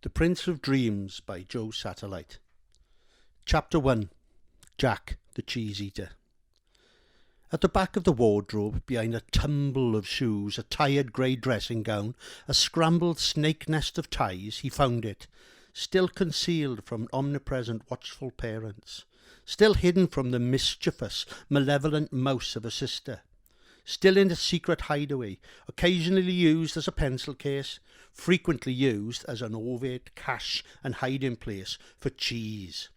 The Prince of Dreams by Joe Satterlite. Chapter 1. Jack the Cheese Eater. At the back of the wardrobe, behind a tumble of shoes, a tired grey dressing gown, a scrambled snake nest of ties, he found it, still concealed from omnipresent watchful parents, still hidden from the mischievous, malevolent mouse of a sister, still in a secret hideaway, occasionally used as a pencil case, frequently used as an overt cache and hiding place for cheese.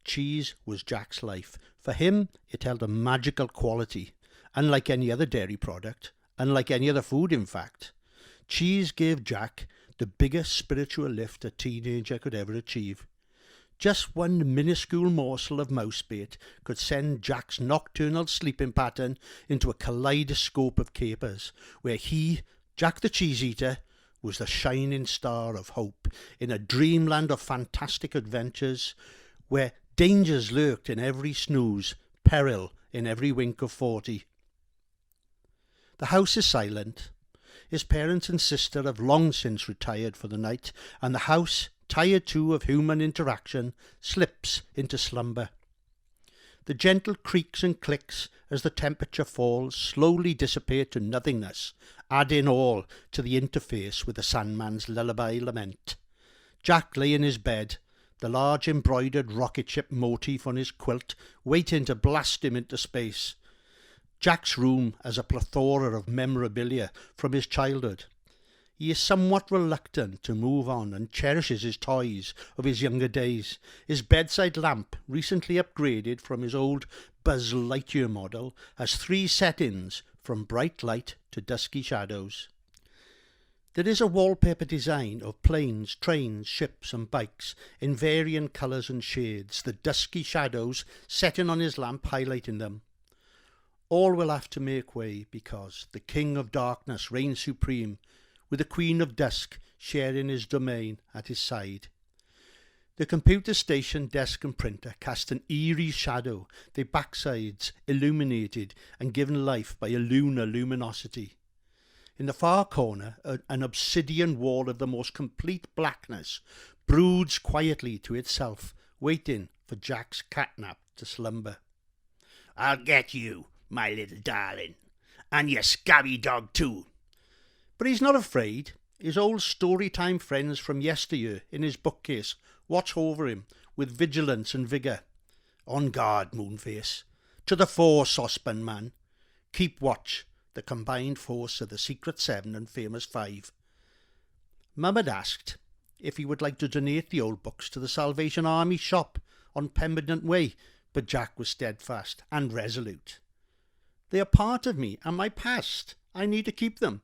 Cheese was Jack's life. For him, it held a magical quality. Unlike any other dairy product, unlike any other food in fact, cheese gave Jack the biggest spiritual lift a teenager could ever achieve. Just one minuscule morsel of mouse bait could send Jack's nocturnal sleeping pattern into a kaleidoscope of capers, where he, Jack the Cheese Eater, was the shining star of hope in a dreamland of fantastic adventures, where dangers lurked in every snooze, peril in every wink of 40. The house is silent. His parents and sister have long since retired for the night, and the house, tired too of human interaction, slips into slumber. The gentle creaks and clicks as the temperature falls slowly dissipate to nothingness, adding all to the interface with the Sandman's lullaby lament. Jack lay in his bed, the large embroidered rocket ship motif on his quilt waiting to blast him into space. Jack's room has a plethora of memorabilia from his childhood. He is somewhat reluctant to move on and cherishes his toys of his younger days. His bedside lamp, recently upgraded from his old Buzz Lightyear model, has 3 settings from bright light to dusky shadows. There is a wallpaper design of planes, trains, ships and bikes in varying colours and shades, the dusky shadows setting on his lamp highlighting them. All will have to make way because the King of Darkness reigns supreme, with the Queen of Dusk sharing his domain at his side. The computer station desk and printer cast an eerie shadow, their backsides illuminated and given life by a lunar luminosity. In the far corner, an obsidian wall of the most complete blackness broods quietly to itself, waiting for Jack's catnap to slumber. "I'll get you, my little darling, and your scabby dog too." But he's not afraid. His old story-time friends from yesteryear in his bookcase watch over him with vigilance and vigour. On guard, Moonface. To the fore, Saucepan Man. Keep watch, the combined force of the Secret 7 and Famous 5. Mum had asked if he would like to donate the old books to the Salvation Army shop on Pemberton Way, but Jack was steadfast and resolute. They are part of me and my past. I need to keep them.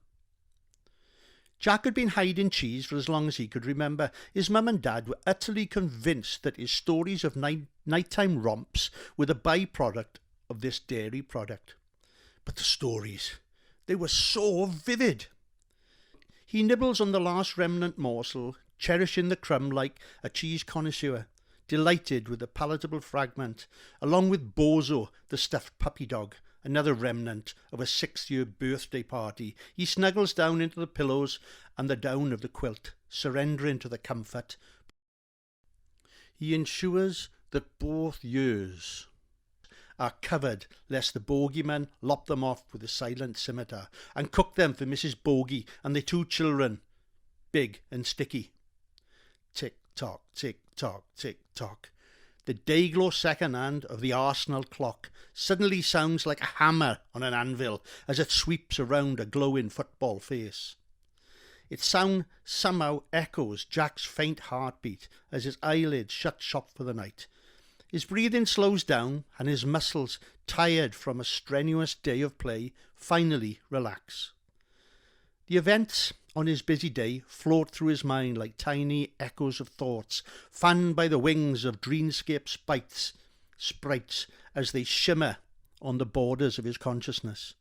Jack had been hiding cheese for as long as he could remember. His mum and dad were utterly convinced that his stories of nighttime romps were the byproduct of this dairy product. But the stories, they were so vivid. He nibbles on the last remnant morsel, cherishing the crumb like a cheese connoisseur, delighted with the palatable fragment, along with Bozo, the stuffed puppy dog, another remnant of a 6th-year birthday party. He snuggles down into the pillows and the down of the quilt, surrendering to the comfort. He ensures that both ears are covered lest the bogeyman lop them off with a silent scimitar and cook them for Mrs. Bogey and their 2 children, big and sticky. Tick-tock, tick-tock, tick-tock. The day-glow second hand of the Arsenal clock suddenly sounds like a hammer on an anvil as it sweeps around a glowing football face. Its sound somehow echoes Jack's faint heartbeat as his eyelids shut shop for the night. His breathing slows down and his muscles, tired from a strenuous day of play, finally relax. The events on his busy day float through his mind like tiny echoes of thoughts, fanned by the wings of dreamscape sprites as they shimmer on the borders of his consciousness.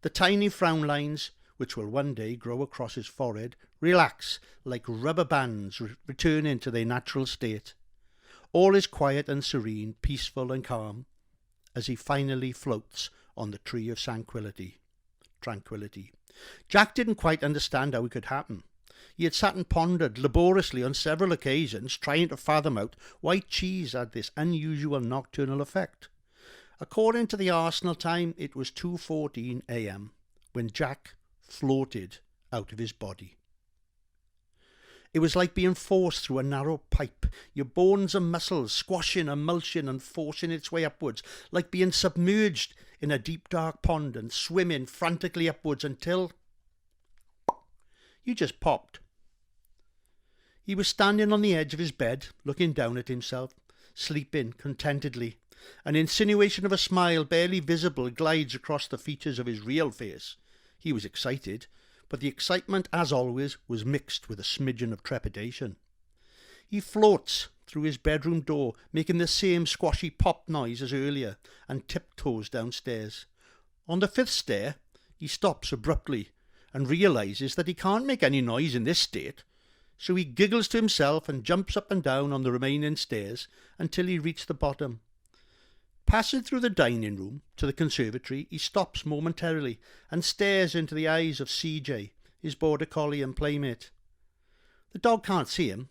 The tiny frown lines, which will one day grow across his forehead, relax like rubber bands returning to their natural state. All is quiet and serene, peaceful and calm, as he finally floats on the tree of tranquility. Jack didn't quite understand how it could happen. He had sat and pondered laboriously on several occasions, trying to fathom out why cheese had this unusual nocturnal effect. According to the Arsenal time, it was 2:14 a.m. when Jack floated out of his body. It was like being forced through a narrow pipe, your bones and muscles squashing and mulching and forcing its way upwards, like being submerged in a deep dark pond and swimming frantically upwards until you just popped. He was standing on the edge of his bed, looking down at himself, sleeping contentedly. An insinuation of a smile, barely visible, glides across the features of his real face. He was excited, but the excitement, as always, was mixed with a smidgen of trepidation. He floats through his bedroom door, making the same squashy pop noise as earlier, and tiptoes downstairs. On the 5th stair, he stops abruptly and realises that he can't make any noise in this state, so he giggles to himself and jumps up and down on the remaining stairs until he reaches the bottom. Passing through the dining room to the conservatory, he stops momentarily and stares into the eyes of CJ, his border collie and playmate. The dog can't see him,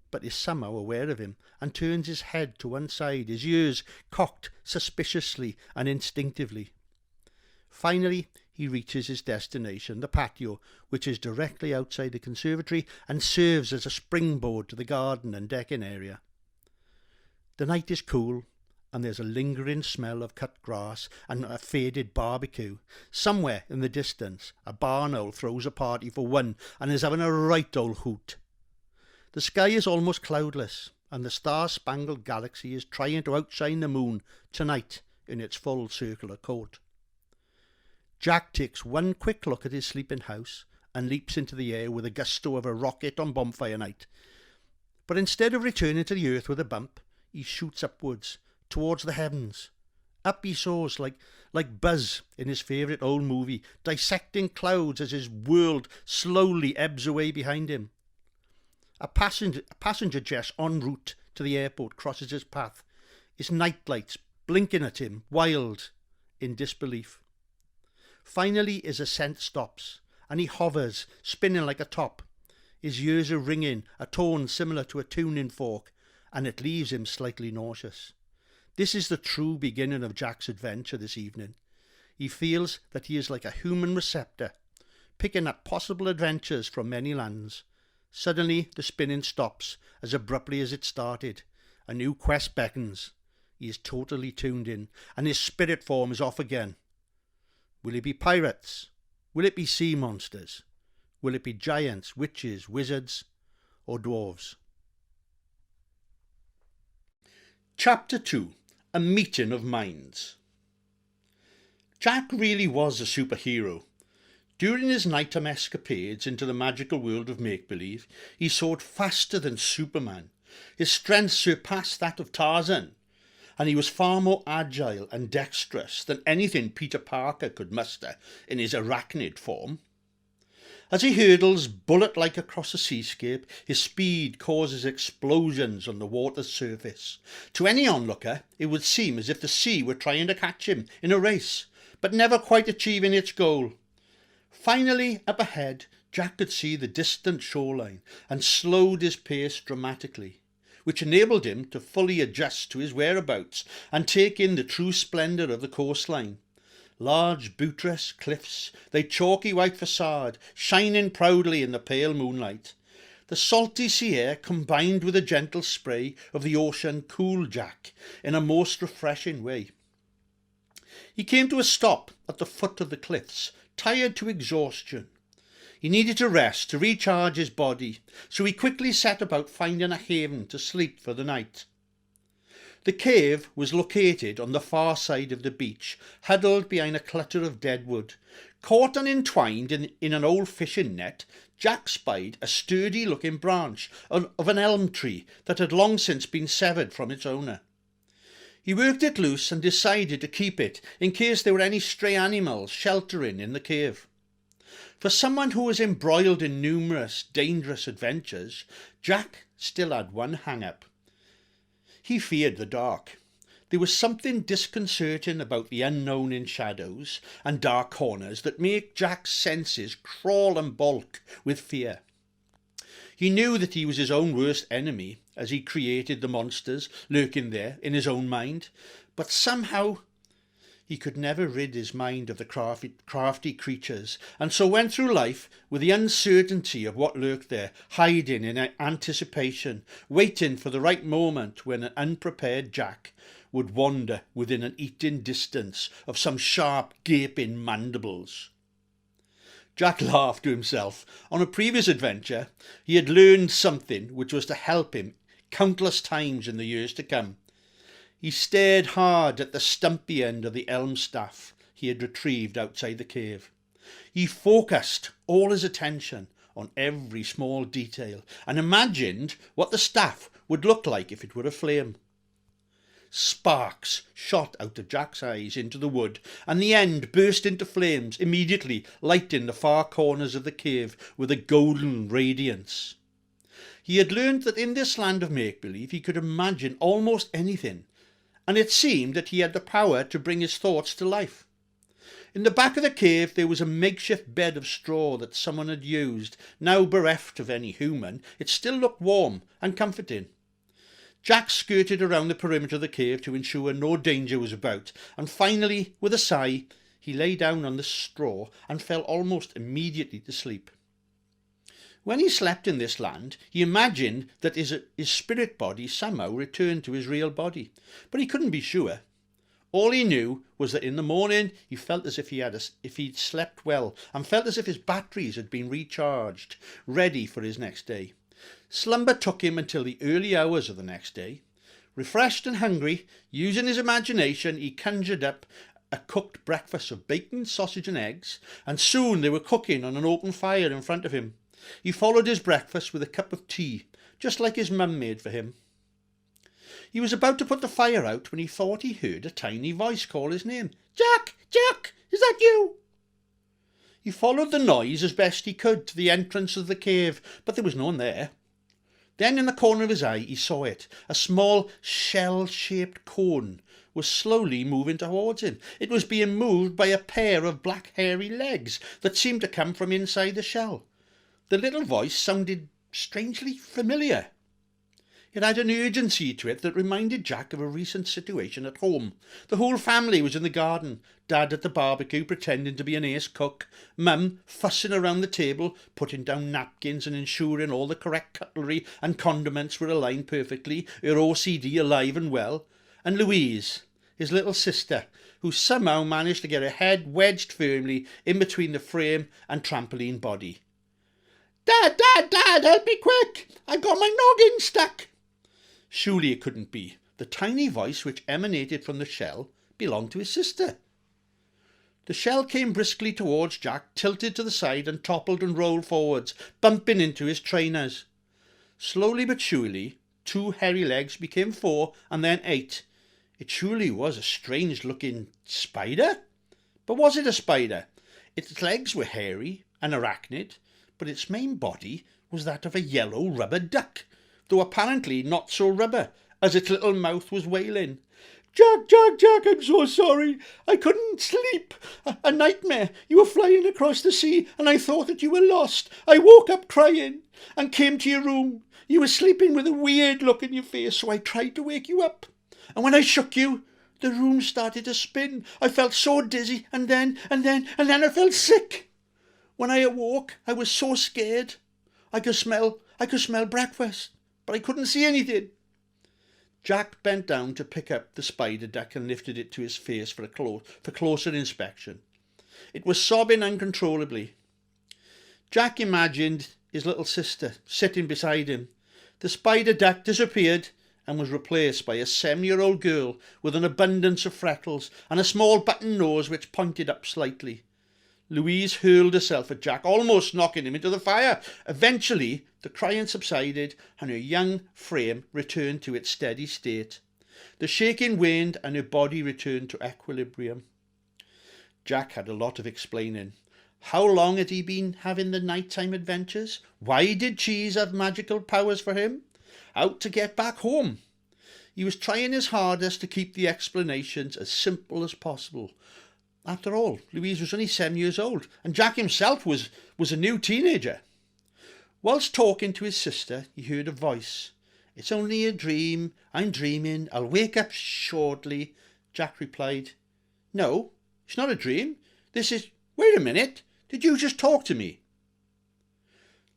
but is somehow aware of him and turns his head to one side, his ears cocked suspiciously and instinctively. Finally, he reaches his destination, the patio, which is directly outside the conservatory and serves as a springboard to the garden and decking area. The night is cool, and there's a lingering smell of cut grass and a faded barbecue. Somewhere in the distance, a barn owl throws a party for one and is having a right old hoot. The sky is almost cloudless, and the star-spangled galaxy is trying to outshine the moon tonight in its full circular court. Jack takes one quick look at his sleeping house and leaps into the air with the gusto of a rocket on bonfire night. But instead of returning to the earth with a bump, he shoots upwards, towards the heavens. Up he soars like Buzz in his favourite old movie, dissecting clouds as his world slowly ebbs away behind him. A passenger jet en route to the airport crosses his path, its night lights blinking at him, wild in disbelief. Finally his ascent stops, and he hovers, spinning like a top. His ears are ringing, a tone similar to a tuning fork, and it leaves him slightly nauseous. This is the true beginning of Jack's adventure this evening. He feels that he is like a human receptor, picking up possible adventures from many lands. Suddenly the spinning stops as abruptly as it started. A new quest beckons. He is totally tuned in, and his spirit form is off again. Will it be pirates? Will it be sea monsters? Will it be giants, witches, wizards, or dwarves? Chapter 2. A Meeting of Minds. Jack really was a superhero. During his nighttime escapades into the magical world of make-believe, he soared faster than Superman. His strength surpassed that of Tarzan, and he was far more agile and dexterous than anything Peter Parker could muster in his arachnid form. As he hurtles bullet-like across the seascape, his speed causes explosions on the water's surface. To any onlooker, it would seem as if the sea were trying to catch him in a race, but never quite achieving its goal. Finally, up ahead, Jack could see the distant shoreline and slowed his pace dramatically, which enabled him to fully adjust to his whereabouts and take in the true splendour of the coastline. Large buttress cliffs, their chalky white facade shining proudly in the pale moonlight. The salty sea air combined with the gentle spray of the ocean cooled Jack in a most refreshing way. He came to a stop at the foot of the cliffs, tired to exhaustion. He needed to rest to recharge his body, so he quickly set about finding a haven to sleep for the night. The cave was located on the far side of the beach, huddled behind a clutter of deadwood. Caught and entwined in an old fishing net, Jack spied a sturdy-looking branch of an elm tree that had long since been severed from its owner. He worked it loose and decided to keep it in case there were any stray animals sheltering in the cave. For someone who was embroiled in numerous dangerous adventures, Jack still had one hang-up. He feared the dark. There was something disconcerting about the unknown in shadows and dark corners that made Jack's senses crawl and balk with fear. He knew that he was his own worst enemy, as he created the monsters lurking there in his own mind, but somehow he could never rid his mind of the crafty creatures, and so went through life with the uncertainty of what lurked there, hiding in anticipation, waiting for the right moment when an unprepared Jack would wander within an eating distance of some sharp, gaping mandibles. Jack laughed to himself. On a previous adventure, he had learned something which was to help him countless times in the years to come. He stared hard at the stumpy end of the elm staff he had retrieved outside the cave. He focused all his attention on every small detail and imagined what the staff would look like if it were aflame. Sparks shot out of Jack's eyes into the wood, and the end burst into flames, immediately lighting the far corners of the cave with a golden radiance. He had learned that in this land of make-believe he could imagine almost anything, and it seemed that he had the power to bring his thoughts to life. In the back of the cave there was a makeshift bed of straw that someone had used. Now bereft of any human, it still looked warm and comforting. Jack skirted around the perimeter of the cave to ensure no danger was about, and finally, with a sigh, he lay down on the straw and fell almost immediately to sleep. When he slept in this land, he imagined that his spirit body somehow returned to his real body, but he couldn't be sure. All he knew was that in the morning he felt as if he'd slept well, and felt as if his batteries had been recharged, ready for his next day. Slumber took him until the early hours of the next day. Refreshed and hungry, using his imagination, he conjured up a cooked breakfast of bacon, sausage and eggs, and soon they were cooking on an open fire in front of him. He followed his breakfast with a cup of tea, just like his mum made for him. He was about to put the fire out when he thought he heard a tiny voice call his name. "Jack! Jack! Is that you?" He followed the noise as best he could to the entrance of the cave, but there was no one there. Then in the corner of his eye he saw it. A small shell-shaped cone was slowly moving towards him. It was being moved by a pair of black hairy legs that seemed to come from inside the shell. The little voice sounded strangely familiar. It had an urgency to it that reminded Jack of a recent situation at home. The whole family was in the garden, Dad at the barbecue pretending to be an ace cook, Mum fussing around the table, putting down napkins and ensuring all the correct cutlery and condiments were aligned perfectly, her OCD alive and well, and Louise, his little sister, who somehow managed to get her head wedged firmly in between the frame and trampoline body. "Dad, Dad, Dad, help me quick! I've got my noggin stuck!" Surely it couldn't be. The tiny voice which emanated from the shell belonged to his sister. The shell came briskly towards Jack, tilted to the side and toppled and rolled forwards, bumping into his trainers. Slowly but surely, 2 hairy legs became 4 and then 8. It surely was a strange-looking spider. But was it a spider? Its legs were hairy and arachnid, but its main body was that of a yellow rubber duck, though apparently not so rubber, as its little mouth was wailing. "Jack, Jack, Jack, I'm so sorry. I couldn't sleep. A nightmare. You were flying across the sea, and I thought that you were lost. I woke up crying and came to your room. You were sleeping with a weird look in your face, so I tried to wake you up. And when I shook you, the room started to spin. I felt so dizzy, and then I felt sick. When I awoke, I was so scared. I could smell breakfast, but I couldn't see anything." Jack bent down to pick up the spider duck and lifted it to his face for closer inspection. It was sobbing uncontrollably. Jack imagined his little sister sitting beside him. The spider duck disappeared and was replaced by a 7-year-old girl with an abundance of freckles and a small button nose which pointed up slightly. Louise hurled herself at Jack, almost knocking him into the fire. Eventually, the crying subsided and her young frame returned to its steady state. The shaking waned and her body returned to equilibrium. Jack had a lot of explaining. How long had he been having the nighttime adventures? Why did cheese have magical powers for him? How to get back home? He was trying his hardest to keep the explanations as simple as possible. After all, Louise was only 7 years old, and Jack himself was a new teenager. Whilst talking to his sister, he heard a voice. "It's only a dream. I'm dreaming. I'll wake up shortly." Jack replied, "No, it's not a dream. This is... Wait a minute. Did you just talk to me?"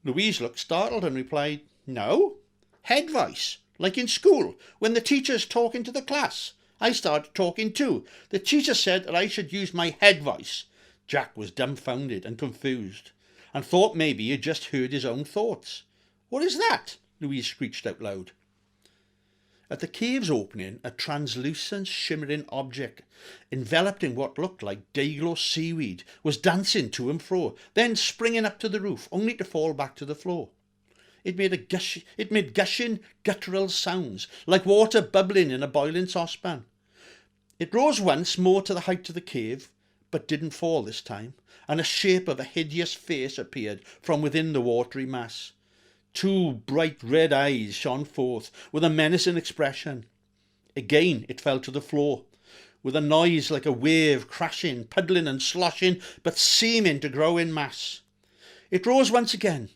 Louise looked startled and replied, "No. Head voice, like in school, when the teacher's talking to the class. I started talking too. The teacher said that I should use my head voice." Jack was dumbfounded and confused, and thought maybe he had just heard his own thoughts. "What is that?" Louise screeched out loud. At the cave's opening, a translucent, shimmering object, enveloped in what looked like day-glow seaweed, was dancing to and fro, then springing up to the roof, only to fall back to the floor. It made gushing, guttural sounds, like water bubbling in a boiling saucepan. It rose once more to the height of the cave, but didn't fall this time, and a shape of a hideous face appeared from within the watery mass. 2 bright red eyes shone forth with a menacing expression. Again it fell to the floor, with a noise like a wave crashing, puddling and sloshing, but seeming to grow in mass. It rose once again,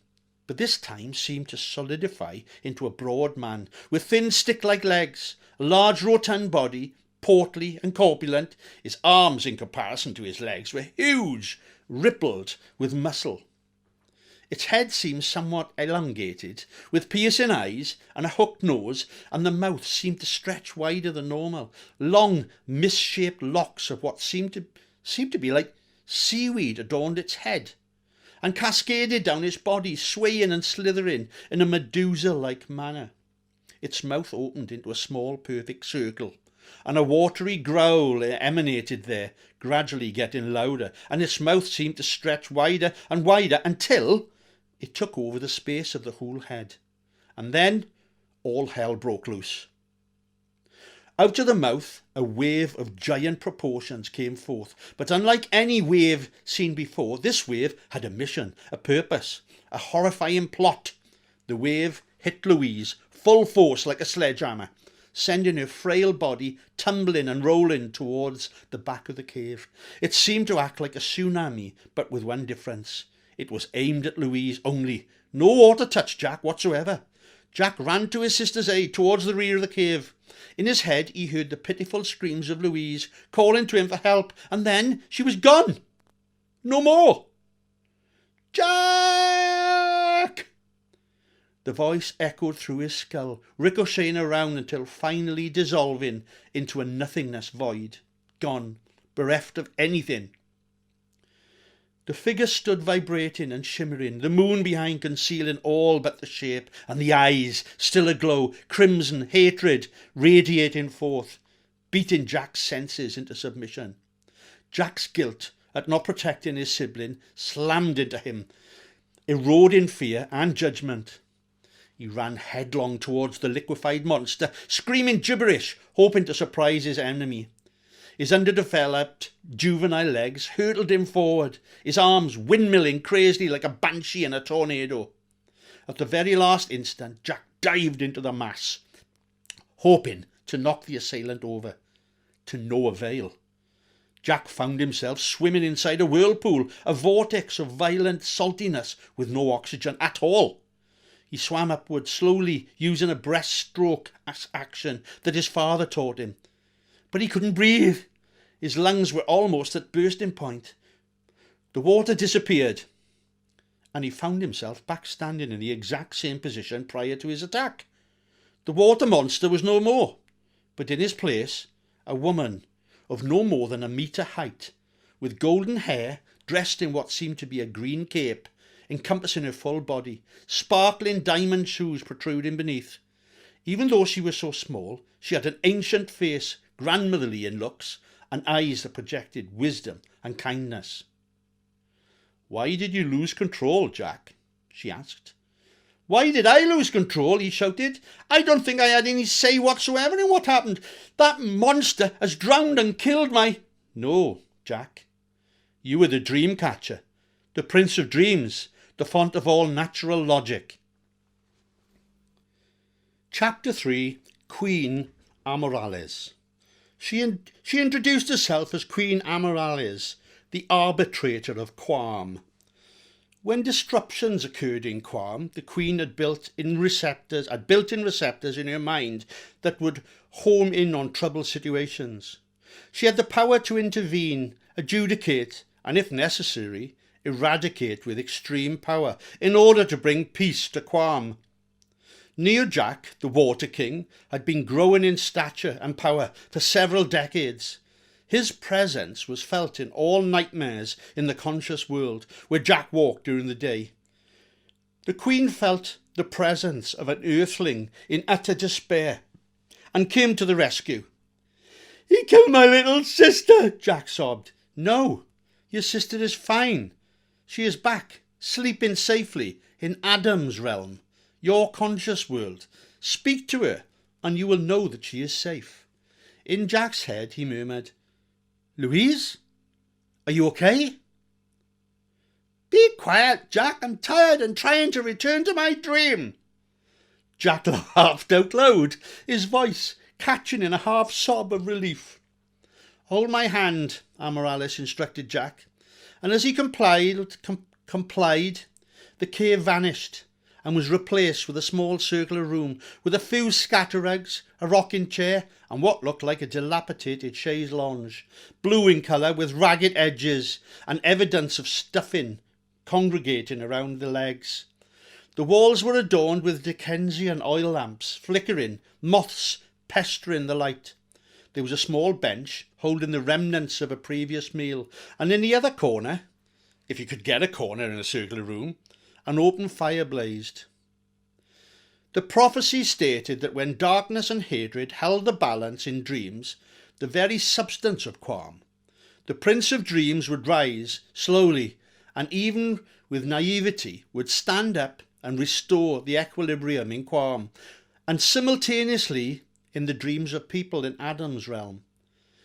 but this time seemed to solidify into a broad man, with thin stick-like legs, a large rotund body, portly and corpulent. His arms, in comparison to his legs, were huge, rippled with muscle. Its head seemed somewhat elongated, with piercing eyes and a hooked nose, and the mouth seemed to stretch wider than normal. Long, misshaped locks of what seemed to be like seaweed adorned its head, and cascaded down its body, swaying and slithering in a Medusa-like manner. Its mouth opened into a small, perfect circle, and a watery growl emanated there, gradually getting louder, and its mouth seemed to stretch wider and wider until it took over the space of the whole head. And then all hell broke loose. Out of the mouth, a wave of giant proportions came forth, but unlike any wave seen before, this wave had a mission, a purpose, a horrifying plot. The wave hit Louise full force like a sledgehammer, sending her frail body tumbling and rolling towards the back of the cave. It seemed to act like a tsunami, but with one difference. It was aimed at Louise only. No water touched Jack whatsoever. Jack ran to his sister's aid towards the rear of the cave. In his head he heard the pitiful screams of Louise, calling to him for help, and then she was gone. No more. "Jack!" The voice echoed through his skull, ricocheting around until finally dissolving into a nothingness void, gone, bereft of anything. The figure stood vibrating and shimmering, the moon behind concealing all but the shape, and the eyes, still aglow, crimson hatred radiating forth, beating Jack's senses into submission. Jack's guilt at not protecting his sibling slammed into him, eroding fear and judgment. He ran headlong towards the liquefied monster, screaming gibberish, hoping to surprise his enemy. His underdeveloped, juvenile legs hurtled him forward, his arms windmilling crazily like a banshee in a tornado. At the very last instant, Jack dived into the mass, hoping to knock the assailant over. To no avail. Jack found himself swimming inside a whirlpool, a vortex of violent saltiness with no oxygen at all. He swam upward slowly, using a breaststroke action that his father taught him. But he couldn't breathe. His lungs were almost at bursting point. The water disappeared, and he found himself back standing in the exact same position prior to his attack. The water monster was no more, but in his place, a woman of no more than a metre height, with golden hair, dressed in what seemed to be a green cape, encompassing her full body, sparkling diamond shoes protruding beneath. Even though she was so small, she had an ancient face, grandmotherly in looks, and eyes that projected wisdom and kindness. "Why did you lose control, Jack?" she asked. "Why did I lose control?" he shouted. "I don't think I had any say whatsoever in what happened. That monster has drowned and killed my—" "No, Jack. You were the dream catcher, the prince of dreams, the font of all natural logic." Chapter 3. Queen Amorales. She introduced herself as Queen Amorales, the arbitrator of Quam. When disruptions occurred in Quam, the Queen had built-in receptors in her mind that would home in on troubled situations. She had the power to intervene, adjudicate, and if necessary, eradicate with extreme power in order to bring peace to Quam. Near Jack, the Water King, had been growing in stature and power for several decades. His presence was felt in all nightmares in the conscious world where Jack walked during the day. The Queen felt the presence of an earthling in utter despair and came to the rescue. "He killed my little sister," Jack sobbed. "No, your sister is fine. She is back, sleeping safely in Adam's realm, your conscious world. Speak to her and you will know that she is safe." In Jack's head he murmured, "Louise, are you okay?" "Be quiet, Jack. I'm tired and trying to return to my dream." Jack laughed out loud, his voice catching in a half sob of relief. "Hold my hand," Amaryllis instructed Jack, and as he complied, the cave vanished and was replaced with a small circular room with a few scatter rugs, a rocking chair, and what looked like a dilapidated chaise lounge, blue in colour with ragged edges and evidence of stuffing congregating around the legs. The walls were adorned with Dickensian oil lamps flickering, moths pestering the light. There was a small bench holding the remnants of a previous meal, and in the other corner, if you could get a corner in a circular room, an open fire blazed. The prophecy stated that when darkness and hatred held the balance in dreams, the very substance of Quam, the Prince of Dreams would rise slowly and even with naivety would stand up and restore the equilibrium in Quam and simultaneously in the dreams of people in Adam's realm.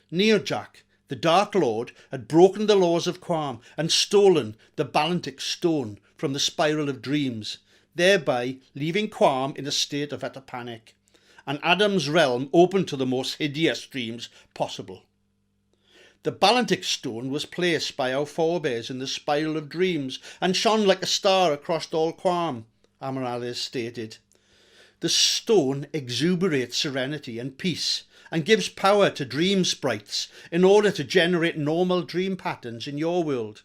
Nearjack, the Dark Lord, had broken the laws of Quam and stolen the Balantic stone from the spiral of dreams, thereby leaving Quam in a state of utter panic, and Adam's realm open to the most hideous dreams possible. The Balantic stone was placed by our forebears in the spiral of dreams and shone like a star across all Quam, Amaryllis stated. The stone exuberates serenity and peace and gives power to dream sprites in order to generate normal dream patterns in your world.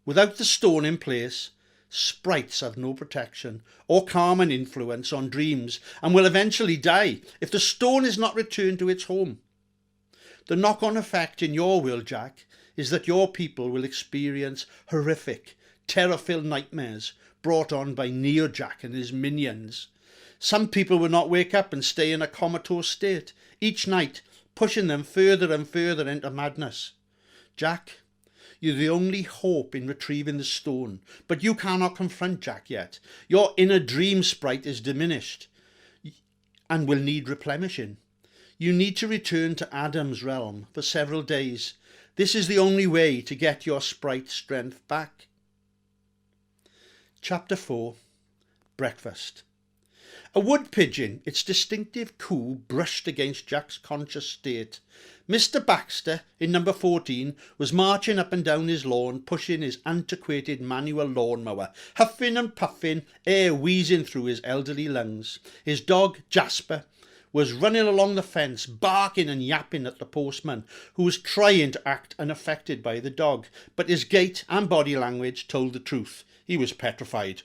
Without the stone in place, sprites have no protection or calming influence on dreams and will eventually die if the stone is not returned to its home. The knock-on effect in your world, Jack, is that your people will experience horrific, terror-filled nightmares brought on by Nearjack and his minions. Some people will not wake up and stay in a comatose state each night, pushing them further and further into madness. Jack, you're the only hope in retrieving the stone, but you cannot confront Jack yet. Your inner dream sprite is diminished and will need replenishing. You need to return to Adam's realm for several days. This is the only way to get your sprite strength back. Chapter 4. Breakfast. A wood pigeon, its distinctive coo brushed against Jack's conscious state. Mr. Baxter, in number 14, was marching up and down his lawn, pushing his antiquated manual lawnmower, huffing and puffing, air wheezing through his elderly lungs. His dog, Jasper, was running along the fence, barking and yapping at the postman, who was trying to act unaffected by the dog, but his gait and body language told the truth. He was petrified.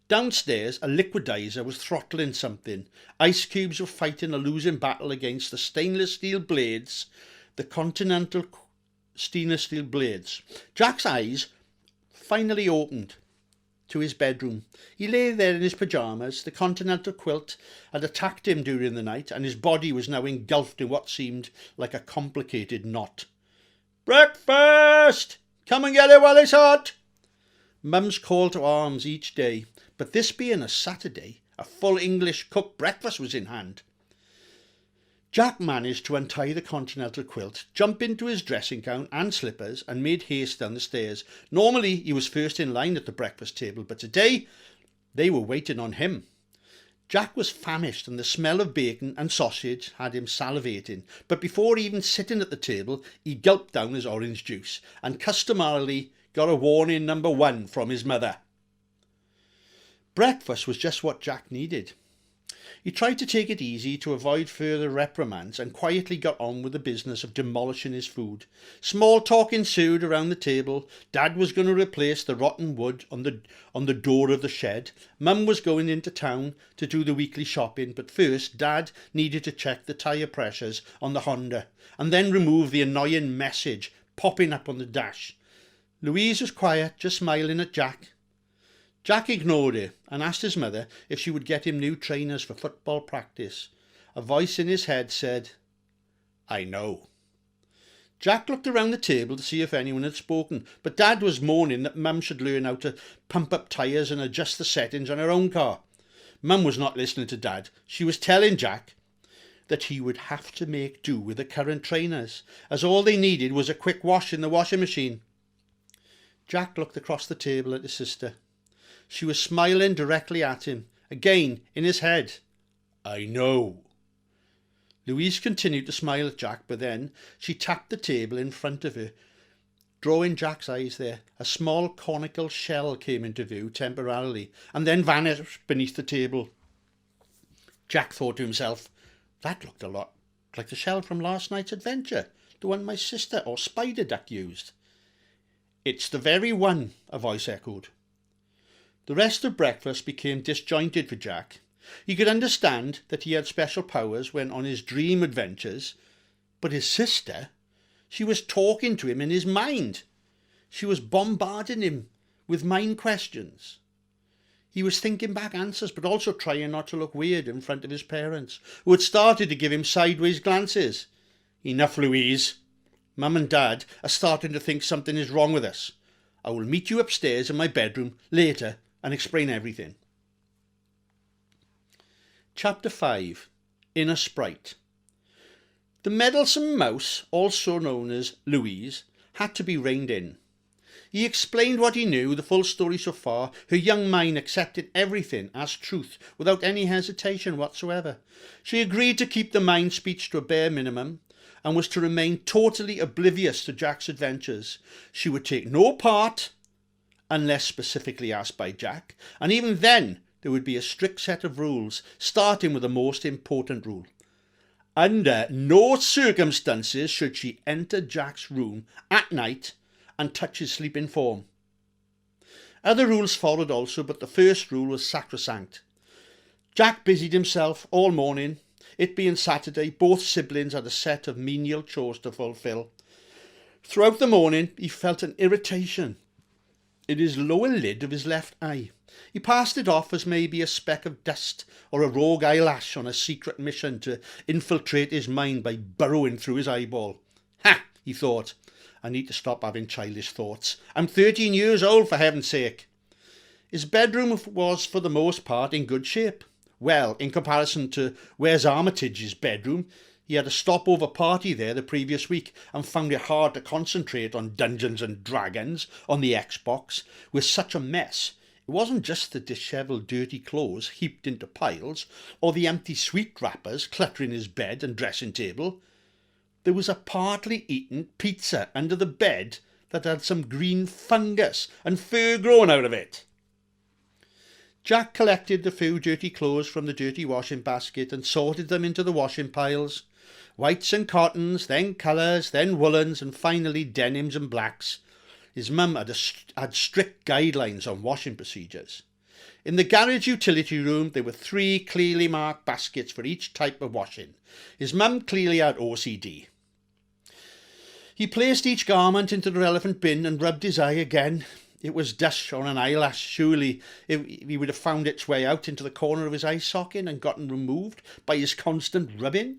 Downstairs, a liquidizer was throttling something. Ice cubes were fighting a losing battle against the stainless steel blades, the Continental stainless steel blades. Jack's eyes finally opened to his bedroom. He lay there in his pyjamas. The Continental quilt had attacked him during the night, and his body was now engulfed in what seemed like a complicated knot. "Breakfast! Come and get it while it's hot!" Mum's call to arms each day, but this being a Saturday, a full English cooked breakfast was in hand. Jack managed to untie the Continental quilt, jump into his dressing gown and slippers, and made haste down the stairs. Normally he was first in line at the breakfast table, but today they were waiting on him. Jack was famished, and the smell of bacon and sausage had him salivating, but before even sitting at the table he gulped down his orange juice and customarily got a warning number 1 from his mother. Breakfast was just what Jack needed. He tried to take it easy to avoid further reprimands and quietly got on with the business of demolishing his food. Small talk ensued around the table. Dad was going to replace the rotten wood on the door of the shed. Mum was going into town to do the weekly shopping, but first Dad needed to check the tyre pressures on the Honda and then remove the annoying message popping up on the dash. Louise was quiet, just smiling at Jack. Jack ignored her and asked his mother if she would get him new trainers for football practice. A voice in his head said, "I know." Jack looked around the table to see if anyone had spoken, but Dad was moaning that Mum should learn how to pump up tyres and adjust the settings on her own car. Mum was not listening to Dad. She was telling Jack that he would have to make do with the current trainers, as all they needed was a quick wash in the washing machine. Jack looked across the table at his sister. She was smiling directly at him, again in his head. "I know." Louise continued to smile at Jack, but then she tapped the table in front of her, drawing Jack's eyes there. A small conical shell came into view temporarily and then vanished beneath the table. Jack thought to himself, that looked a lot like the shell from last night's adventure, the one my sister or Spider Duck used. "It's the very one," a voice echoed. The rest of breakfast became disjointed for Jack. He could understand that he had special powers when on his dream adventures, but his sister, she was talking to him in his mind. She was bombarding him with mind questions. He was thinking back answers, but also trying not to look weird in front of his parents, who had started to give him sideways glances. "Enough, Louise. Mum and Dad are starting to think something is wrong with us. I will meet you upstairs in my bedroom later and explain everything." Chapter 5. Inner Sprite. The meddlesome mouse, also known as Louise, had to be reined in. He explained what he knew, the full story so far. Her young mind accepted everything as truth without any hesitation whatsoever. She agreed to keep the mind speech to a bare minimum and was to remain totally oblivious to Jack's adventures. She would take no part unless specifically asked by Jack, and even then there would be a strict set of rules, starting with the most important rule. Under no circumstances should she enter Jack's room at night and touch his sleeping form. Other rules followed also, but the first rule was sacrosanct. Jack busied himself all morning. It being Saturday, both siblings had a set of menial chores to fulfill. Throughout the morning he felt an irritation in his lower lid of his left eye. He passed it off as maybe a speck of dust or a rogue eyelash on a secret mission to infiltrate his mind by burrowing through his eyeball. "Ha!" he thought. "I need to stop having childish thoughts. I'm 13 years old, for heaven's sake." His bedroom was for the most part in good shape. Well, in comparison to Wes Armitage's bedroom, he had a stopover party there the previous week and found it hard to concentrate on Dungeons and Dragons on the Xbox with such a mess. It wasn't just the dishevelled dirty clothes heaped into piles or the empty sweet wrappers cluttering his bed and dressing table. There was a partly eaten pizza under the bed that had some green fungus and fur growing out of it. Jack collected the few dirty clothes from the dirty washing basket and sorted them into the washing piles. Whites and cottons, then colours, then woolens, and finally denims and blacks. His mum had strict guidelines on washing procedures. In the garage utility room there were 3 clearly marked baskets for each type of washing. His mum clearly had OCD. He placed each garment into the relevant bin and rubbed his eye again. It was dust on an eyelash. Surely he would have found its way out into the corner of his eye socket and gotten removed by his constant rubbing.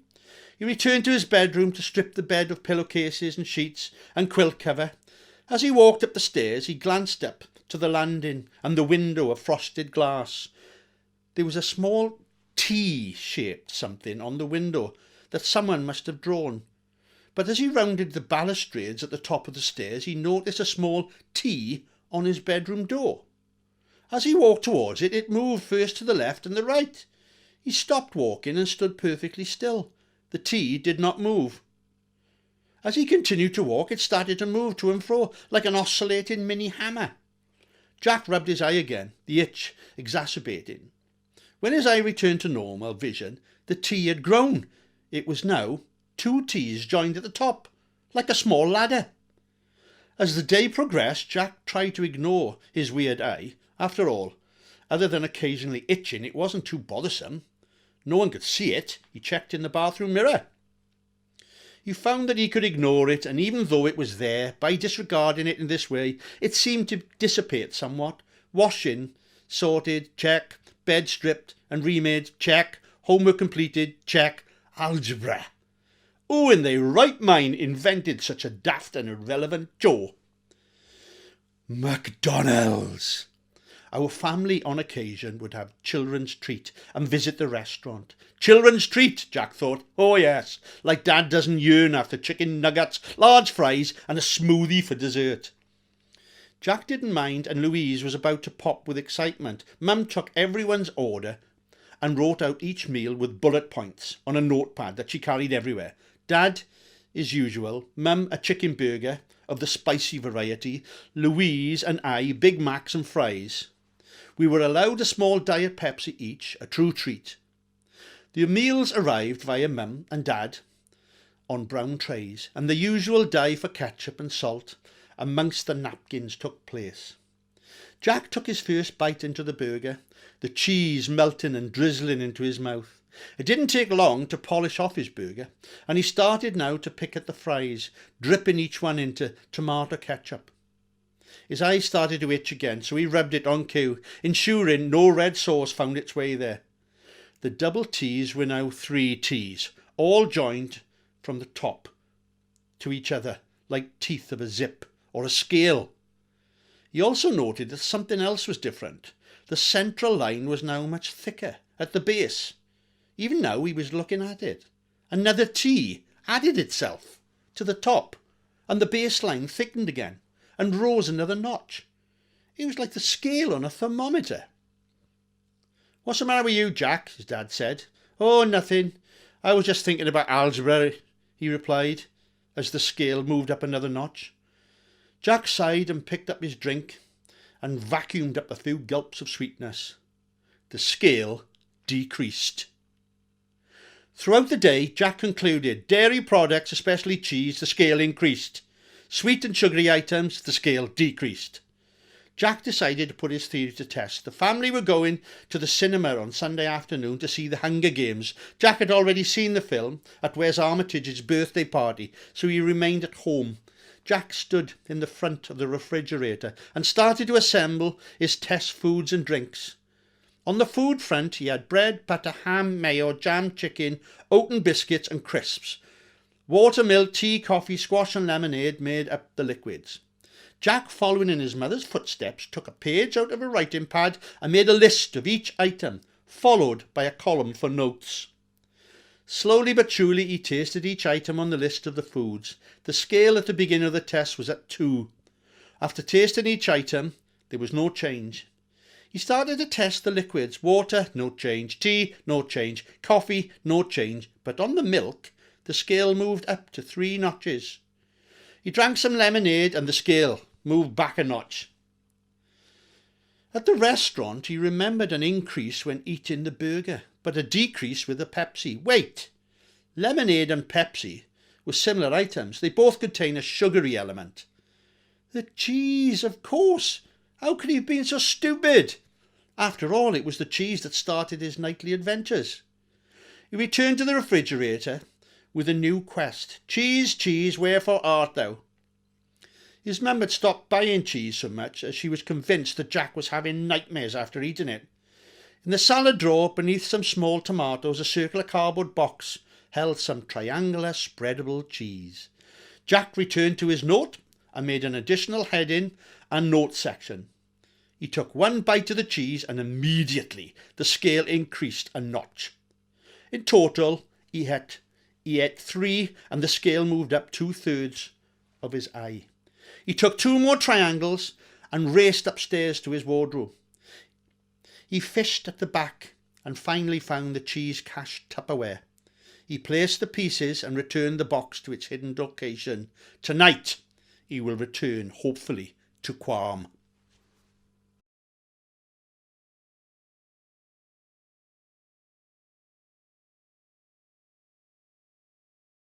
He returned to his bedroom to strip the bed of pillowcases and sheets and quilt cover. As he walked up the stairs, he glanced up to the landing and the window of frosted glass. There was a small T-shaped something on the window that someone must have drawn. But as he rounded the balustrades at the top of the stairs, he noticed a small T on his bedroom door. As he walked towards it, it moved first to the left and the right. He stopped walking and stood perfectly still. The T did not move. As he continued to walk, it started to move to and fro like an oscillating mini hammer. Jack rubbed his eye again, the itch exacerbating. When his eye returned to normal vision, the T had grown. It was now 2 T's joined at the top, like a small ladder. As the day progressed, Jack tried to ignore his weird eye. After all, other than occasionally itching, it wasn't too bothersome. No one could see it. He checked in the bathroom mirror. He found that he could ignore it, and even though it was there, by disregarding it in this way, it seemed to dissipate somewhat. Washing, sorted, check. Bed stripped and remade, check. Homework completed, check. Algebra. Who in their right mind invented such a daft and irrelevant chore? McDonald's. Our family on occasion would have children's treat and visit the restaurant. Children's treat, Jack thought. Oh yes, like Dad doesn't yearn after chicken nuggets, large fries and a smoothie for dessert. Jack didn't mind, and Louise was about to pop with excitement. Mum took everyone's order and wrote out each meal with bullet points on a notepad that she carried everywhere. Dad, as usual, Mum a chicken burger of the spicy variety, Louise and I Big Macs and fries. We were allowed a small Diet Pepsi each, a true treat. The meals arrived via Mum and Dad on brown trays, and the usual dive for ketchup and salt amongst the napkins took place. Jack took his first bite into the burger, the cheese melting and drizzling into his mouth. It didn't take long to polish off his burger, and he started now to pick at the fries, dripping each one into tomato ketchup. His eyes started to itch again, so he rubbed it on cue, ensuring no red sauce found its way there. The double T's were now 3 T's, all joined from the top to each other like teeth of a zip or a scale. He also noted that something else was different. The central line was now much thicker at the base. Even now he was looking at it. Another T added itself to the top, and the baseline thickened again and rose another notch. It was like the scale on a thermometer. "What's the matter with you, Jack?" his dad said. "Oh, nothing. I was just thinking about algebra," he replied, as the scale moved up another notch. Jack sighed and picked up his drink and vacuumed up a few gulps of sweetness. The scale decreased. Throughout the day, Jack concluded, dairy products, especially cheese, the scale increased. Sweet and sugary items, the scale decreased. Jack decided to put his theory to test. The family were going to the cinema on Sunday afternoon to see The Hunger Games. Jack had already seen the film at Wes Armitage's birthday party, so he remained at home. Jack stood in the front of the refrigerator and started to assemble his test foods and drinks. On the food front, he had bread, butter, ham, mayo, jam, chicken, oaten biscuits and crisps. Water, milk, tea, coffee, squash and lemonade made up the liquids. Jack, following in his mother's footsteps, took a page out of a writing pad and made a list of each item, followed by a column for notes. Slowly but surely he tasted each item on the list of the foods. The scale at the beginning of the test was at 2. After tasting each item, there was no change. He started to test the liquids. Water, no change. Tea, no change. Coffee, no change. But on the milk, the scale moved up to 3 notches. He drank some lemonade and the scale moved back a notch. At the restaurant, he remembered an increase when eating the burger, but a decrease with the Pepsi. Wait! Lemonade and Pepsi were similar items. They both contain a sugary element. The cheese, of course! How could he have been so stupid? After all, it was the cheese that started his nightly adventures. He returned to the refrigerator with a new quest. Cheese, cheese, wherefore art thou? His mum had stopped buying cheese so much as she was convinced that Jack was having nightmares after eating it. In the salad drawer, beneath some small tomatoes, a circular cardboard box held some triangular spreadable cheese. Jack returned to his note and made an additional heading and note section. He took one bite of the cheese and immediately the scale increased a notch. In total, he ate 3 and the scale moved up 2/3 of his eye. He took 2 more triangles and raced upstairs to his wardrobe. He fished at the back and finally found the cheese cache Tupperware. He placed the pieces and returned the box to its hidden location. Tonight, he will return, hopefully, to Quam.